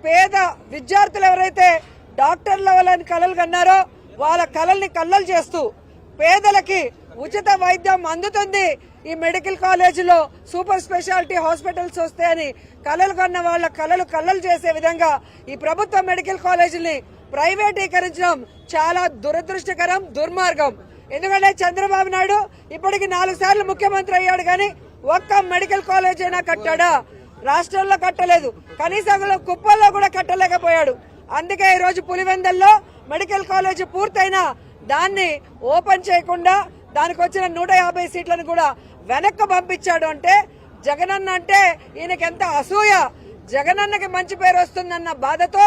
పేద విద్యార్థులు ఎవరైతే డాక్టర్ల వాళ్ళని కలలు కన్నారో వాళ్ళ కలల్ని కల్లలు చేస్తూ పేదలకి ఉచిత వైద్యం అందుతుంది ఈ మెడికల్ కాలేజీలో సూపర్ స్పెషాలిటీ హాస్పిటల్స్ వస్తాయని కలలు కన్న వాళ్ళ కలలు కల్లలు చేసే విధంగా ఈ ప్రభుత్వ మెడికల్ కాలేజీని ప్రైవేటీకరించడం చాలా దురదృష్టకరం, దుర్మార్గం. ఎందుకంటే చంద్రబాబు నాయుడు ఇప్పటికి 4 సార్లు ముఖ్యమంత్రి అయ్యాడు కానీ ఒక్క మెడికల్ కాలేజ్ అయినా కట్టాడా? రాష్ట్రంలో కట్టలేదు, కనీసం కుప్పల్లో కూడా కట్టలేకపోయాడు. అందుకే ఈ రోజు పులివెందల్లో మెడికల్ కాలేజ్ పూర్తయినా దాన్ని ఓపెన్ చేయకుండా దానికి వచ్చిన 150 సీట్లను కూడా వెనక్కి పంపించాడు. అంటే జగనన్న అంటే ఈయనకి ఎంత అసూయ. జగనన్నకి మంచి పేరు వస్తుందన్న బాధతో,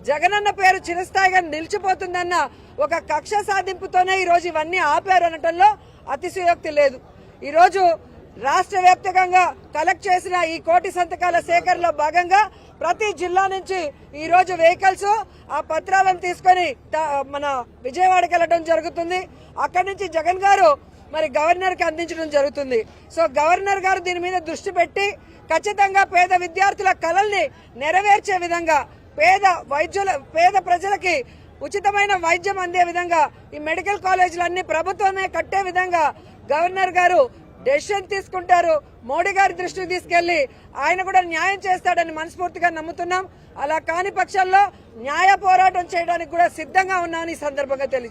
జగనన్న పేరు చిరస్థాయిగా నిలిచిపోతుందన్న ఒక కక్ష సాధింపుతోనే ఈ రోజు ఇవన్నీ ఆపారు అనటంలో అతిశయోక్తి లేదు. ఈ రోజు రాష్ట్ర వ్యాప్తంగా కలెక్ట్ చేసిన ఈ 1 కోటి సంతకాల సేకరణలో భాగంగా ప్రతి జిల్లా నుంచి ఈ రోజు వెహికల్స్ ఆ పత్రాలను తీసుకొని మన విజయవాడకి వెళ్లడం జరుగుతుంది. అక్కడి నుంచి జగన్ గారు మరి గవర్నర్ కి అందించడం జరుగుతుంది. సో గవర్నర్ గారు దీని మీద దృష్టి పెట్టి ఖచ్చితంగా పేద విద్యార్థుల కలల్ని నెరవేర్చే విధంగా పేద ప్రజలకి ఉచితమైన వైద్యం అందే విధంగా ఈ మెడికల్ కాలేజీలన్నీ ప్రభుత్వమే కట్టే విధంగా గవర్నర్ గారు డెసిషన్ తీసుకుంటారు. మోడీ గారి దృష్టికి తీసుకెళ్లి ఆయన కూడా న్యాయం చేస్తాడని మనస్ఫూర్తిగా నమ్ముతున్నాం. అలా కాని పక్షంలో న్యాయ పోరాటం చేయడానికి కూడా సిద్ధంగా ఉన్నామని ఈ సందర్భంగా తెలియజేస్తున్నాం.